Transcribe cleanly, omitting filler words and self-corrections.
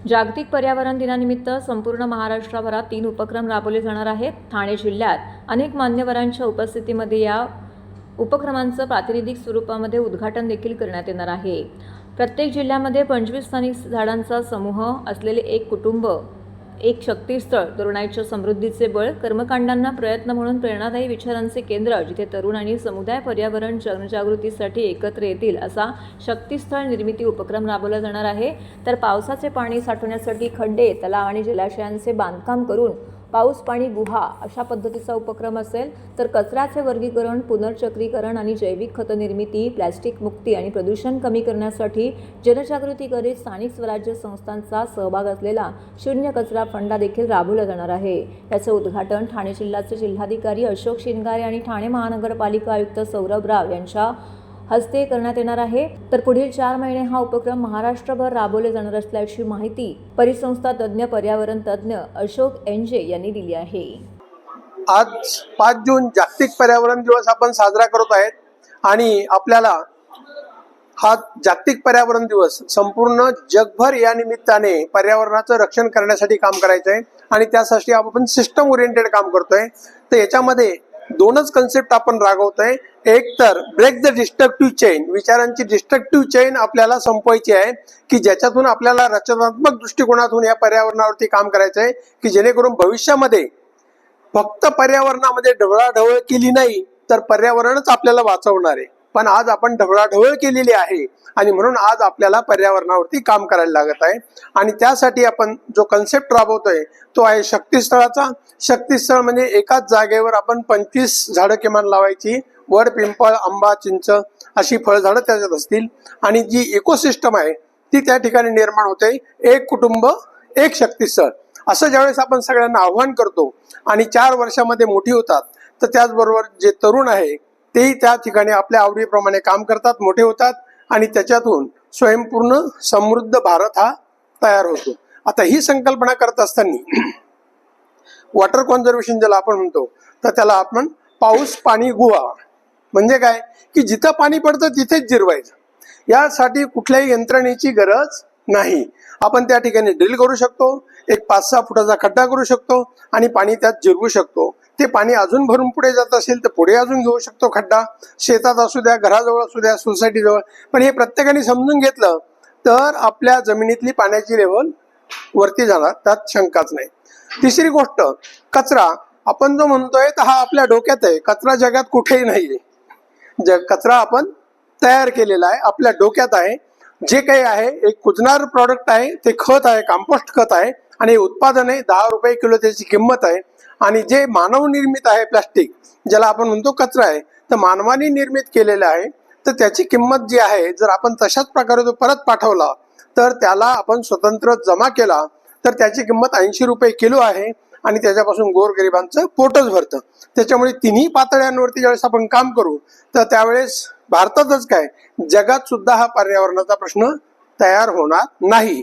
जागतिक पर्यावरण दिनानिमित्त संपूर्ण महाराष्ट्रभरात 3 उपक्रम राबवले जाणार आहेत। ठाणे जिल्ह्यात अनेक मान्यवरांच्या उपस्थितीमध्ये या उपक्रमांचं प्रातिनिधिक स्वरूपामध्ये उद्घाटन देखील करण्यात येणार आहे। प्रत्येक जिल्ह्यामध्ये 25 स्थानिक झाडांचा समूह असलेले एक कुटुंब, एक शक्तीस्थळ, तरुणाईच्या समृद्धीचे बळ, कर्मकांडांना प्रयत्न म्हणून प्रेरणादायी विचारांचे केंद्र, जिथे तरुण आणि समुदाय पर्यावरण जनजागृतीसाठी एकत्र येतील असा शक्तीस्थळ निर्मिती उपक्रम राबवला जाणार आहे। तर पावसाचे पाणी साठवण्यासाठी खड्डे, तलाव आणि जलाशयांचे बांधकाम करून पाऊस पाणी गुहा अशा पद्धतीचा उपक्रम असेल। तर कचऱ्याचे वर्गीकरण, पुनर्चक्रीकरण आणि जैविक खत निर्मिती, प्लास्टिक मुक्ती आणि प्रदूषण कमी करण्यासाठी जनजागृती करीत स्थानिक स्वराज्य संस्थांचा सहभाग असलेला शून्य कचरा फंडा देखील राबवला जाणार आहे। याचे उद्घाटन ठाणे जिल्ह्याचे जिल्हाधिकारी अशोक शिनगारे आणि ठाणे महानगरपालिका आयुक्त सौरभ राव यांच्या हस्ते करण्यात येणार आहे। तर पुढील 4 महिने हा उपक्रम महाराष्ट्रभर राबवले जाणार असल्याची माहिती परिसंस्था तज्ज्ञ पर्यावरण तज्ज्ञ अशोक एनजे यांनी दिली आहे। आज 5 जून जागतिक पर्यावरण दिवस आपण साजरा करत आहेत आणि आपल्याला हा जागतिक पर्यावरण दिवस संपूर्ण जगभर या निमित्ताने पर्यावरणाचं रक्षण करण्यासाठी काम करायचं आहे आणि त्यासाठी आपण सिस्टम ओरिएंटेड काम करतोय। तर याच्यामध्ये 2च कन्सेप्ट आपण राबवतोय। एक तर ब्रेक द डिस्ट्रक्टिव्ह चेन, विचारांची डिस्ट्रक्टिव्ह चेन आपल्याला संपवायची आहे की ज्याच्यातून आपल्याला रचनात्मक दृष्टिकोनातून या पर्यावरणावरती काम करायचं आहे की जेणेकरून भविष्यामध्ये फक्त पर्यावरणामध्ये ढवळाढवळ केली नाही तर पर्यावरणच आपल्याला वाचवणार आहे। पण आज आपण ढवळाढवळ केलेली आहे आणि म्हणून आज आपल्याला पर्यावरणावरती काम करायला लागत आहे आणि त्यासाठी आपण जो कन्सेप्ट राबवतोय तो आहे शक्तीस्थळाचा। शक्तीस्थळ म्हणजे एकाच जागेवर आपण 25 झाडं किमान लावायची, वड, पिंपळ, आंबा, चिंच अशी फळझाडं त्याच्यात असतील आणि जी इकोसिस्टम आहे ती त्या ठिकाणी निर्माण होते। एक कुटुंब एक शक्तीस्थळ असं ज्यावेळेस आपण सगळ्यांना आव्हान करतो आणि 4 वर्षामध्ये मोठी होतात, तर त्याचबरोबर जे तरुण आहे तेही त्या ठिकाणी आपल्या आवडीप्रमाणे काम करतात, मोठे होतात आणि त्याच्यातून स्वयंपूर्ण समृद्ध भारत हा तयार होतो। आता ही संकल्पना करत असताना वॉटर कॉन्झर्वेशन ज्याला आपण म्हणतो, तर त्याला आपण पाऊस पाणी गुहा म्हणजे काय की जिथं पाणी पडतं तिथेच जिरवायचं। यासाठी कुठल्याही यंत्रणेची गरज नाही। आपण त्या ठिकाणी ड्रिल करू शकतो, एक 5-6 फुटाचा खड्डा करू शकतो आणि पाणी त्यात जिरवू शकतो। ते पाणी अजून भरून पुढे जात असेल तर पुढे अजून घेऊ शकतो खड्डा, शेतात असू द्या, घराजवळ असू द्या, सोसायटीजवळ। पण हे प्रत्येकाने समजून घेतलं तर आपल्या जमिनीतली पाण्याची लेवल वरती जाणार, त्यात शंकाच नाही। तिसरी गोष्ट, कचरा आपण जो म्हणतोय तर हा आपल्या डोक्यात आहे, कचरा जगात कुठेही नाहीये। कचरा आपण तयार केलेला आहे, आपल्या डोक्यात आहे। जे काही आहे एक कुजणार प्रॉडक्ट आहे, ते खत आहे, कंपोस्ट खत आहे आणि उत्पादन आहे 10 रुपये किलो त्याची किंमत आहे। आणि जे मानव निर्मित आहे प्लास्टिक ज्याला आपण म्हणतो कचरा आहे, तर मानवाने निर्मित केलेलं आहे, तर त्याची किंमत जी आहे जर आपण तशाच प्रकारे तो परत पाठवला तर त्याला आपण स्वतंत्र जमा केला तर त्याची किंमत 80 रुपये किलो आहे आणि त्याच्यापासून गोरगरिबांचं पोटच भरतं। त्याच्यामुळे तिन्ही पातळ्यांवरती ज्यावेळेस आपण काम करू तर त्यावेळेस भारतातच काय जगात सुद्धा हा पर्यावरणाचा प्रश्न तयार होणार नाही।